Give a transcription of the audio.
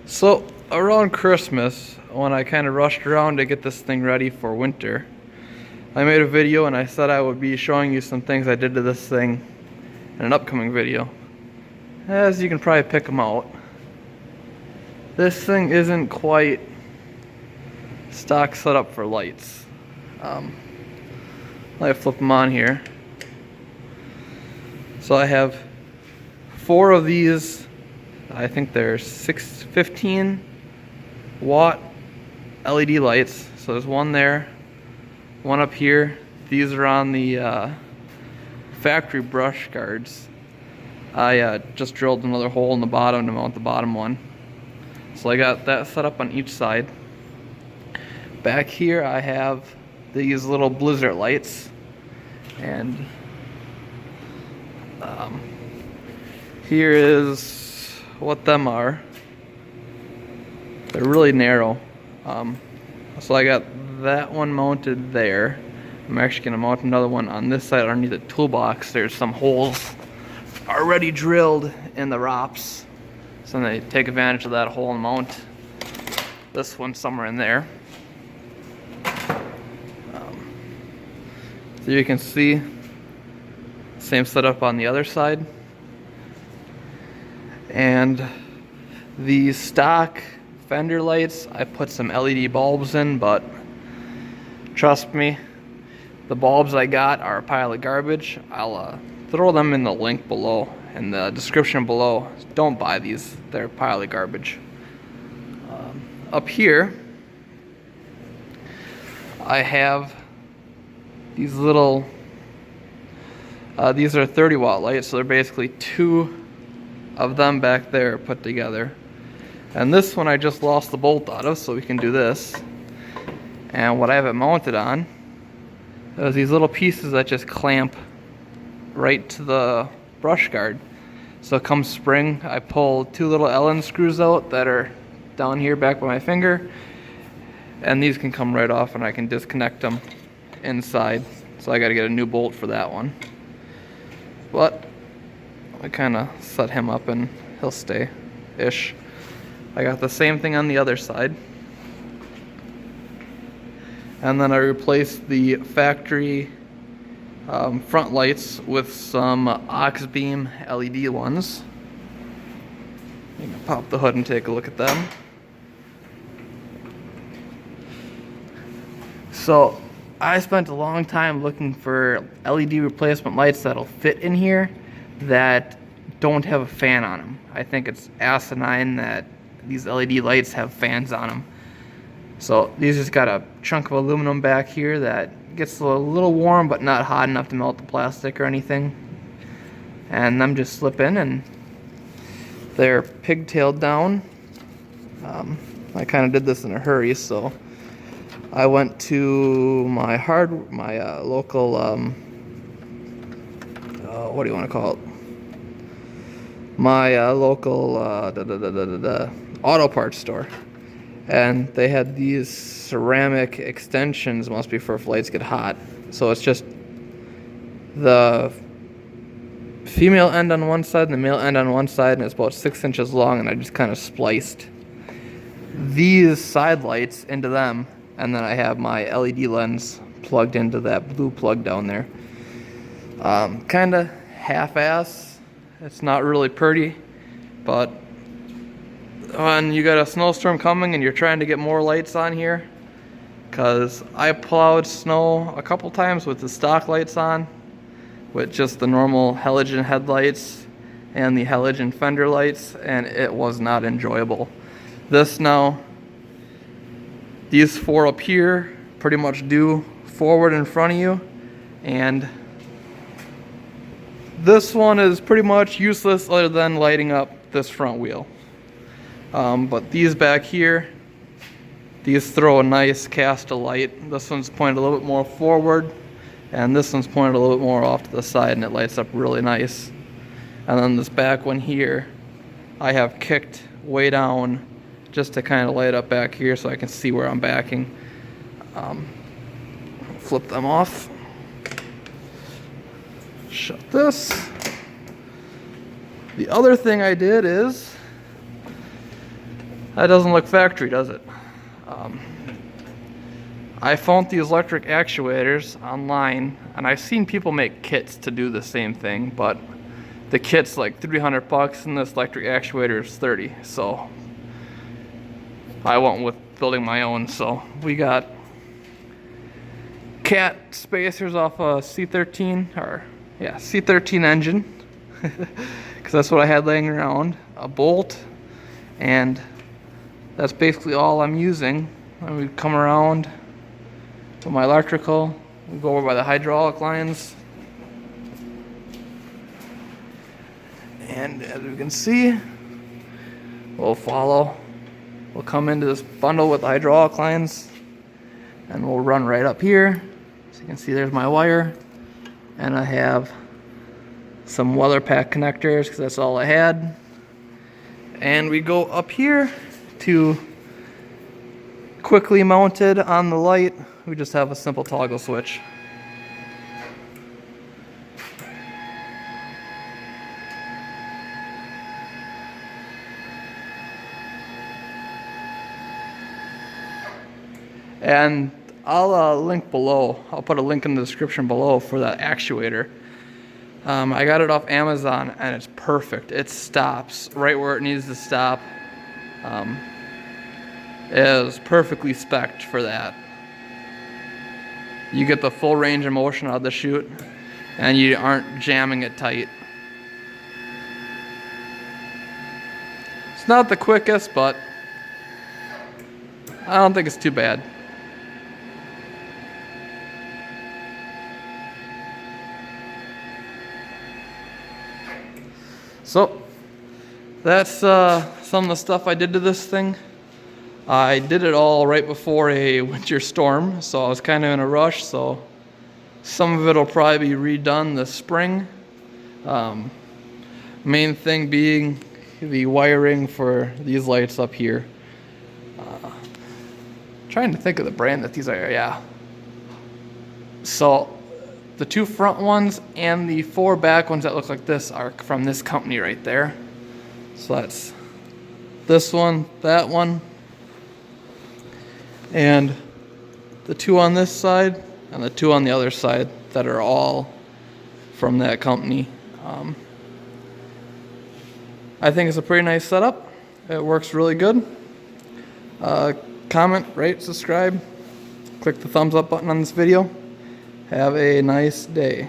So around Christmas, when I kind of rushed around to get this thing ready for winter, I made a video and I said I would be showing you some things I did to this thing in an upcoming video. As you can probably pick them out, this thing isn't quite stock set up for lights. Let me flip them on here. So I have 4 of these. I think they're 15 watt LED lights. So there's one there, one up here. These are on the factory brush guards. I just drilled another hole in the bottom to mount the bottom one. So I got that set up on each side. Back here I have these little blizzard lights, and here is what them are. They're really narrow. So I got that one mounted there. I'm actually going to mount another one on this side underneath the toolbox. There's some holes already drilled in the ROPS, so they take advantage of that hole and mount this one somewhere in there. So you can see same setup on the other side. And the stock Fender lights, I put some LED bulbs in, but trust me, the bulbs I got are a pile of garbage. I'll throw them in the link below, in the description below. Don't buy these, they're a pile of garbage. Up here, I have these little, these are 30 watt lights, so they're basically 2 of them back there put together. And this one I just lost the bolt out of, so we can do this. And what I have it mounted on is these little pieces that just clamp right to the brush guard. So come spring, I pull 2 little Allen screws out that are down here back by my finger, and these can come right off and I can disconnect them inside. So I got to get a new bolt for that one. But I kind of set him up and he'll stay-ish. I got the same thing on the other side. And then I replaced the factory front lights with some Auxbeam LED ones. You can pop the hood and take a look at them. So I spent a long time looking for LED replacement lights that'll fit in here that don't have a fan on them. I think it's asinine that these LED lights have fans on them. So these just got a chunk of aluminum back here that gets a little warm but not hot enough to melt the plastic or anything. And them just slip in and they're pigtailed down. I kind of did this in a hurry, so I went to my local, what do you want to call it? My local auto parts store. And they had these ceramic extensions, must be for if lights get hot. So it's just the female end on one side and the male end on one side, and it's about 6 inches long, and I just kind of spliced these side lights into them, and then I have my LED lens plugged into that blue plug down there. Kind of half-ass. It's not really pretty, but when you got a snowstorm coming and you're trying to get more lights on here, because I plowed snow a couple times with the stock lights on, with just the normal halogen headlights and the halogen fender lights, and it was not enjoyable. This now, these 4 up here pretty much do forward in front of you, and this one is pretty much useless other than lighting up this front wheel. But these back here, these throw a nice cast of light. This one's pointed a little bit more forward, and this one's pointed a little bit more off to the side, and it lights up really nice. And then this back one here, I have kicked way down just to kind of light up back here so I can see where I'm backing. Flip them off. Shut this. The other thing I did is That doesn't look factory, does it? I found these electric actuators online, and I've seen people make kits to do the same thing, but the kit's like $300 and this electric actuator is $30. So I went with building my own. So we got cat spacers off a C13, or yeah, C13 engine, because that's what I had laying around, a bolt, and that's basically all I'm using. And we come around to my electrical, we go over by the hydraulic lines, and as we can see, we'll come into this bundle with the hydraulic lines, and we'll run right up here. So you can see there's my wire, and I have some weather pack connectors because that's all I had. And we go up here to quickly mounted on the light. We just have a simple toggle switch. And I'll link below. I'll put a link in the description below for that actuator. I got it off Amazon and it's perfect. It stops right where it needs to stop. It is perfectly spec'd for that. You get the full range of motion out of the chute, and you aren't jamming it tight. It's not the quickest, but I don't think it's too bad. So that's some of the stuff I did to this thing. I did it all right before a winter storm, so I was kind of in a rush, so some of it will probably be redone this spring. Main thing being the wiring for these lights up here. Trying to think of the brand that these are, yeah. So the two front ones and the four back ones that look like this are from this company right there. So that's this one, that one, and the two on this side and the two on the other side that are all from that company. I think it's a pretty nice setup. It works really good. Comment, rate, subscribe, click the thumbs up button on this video. Have a nice day.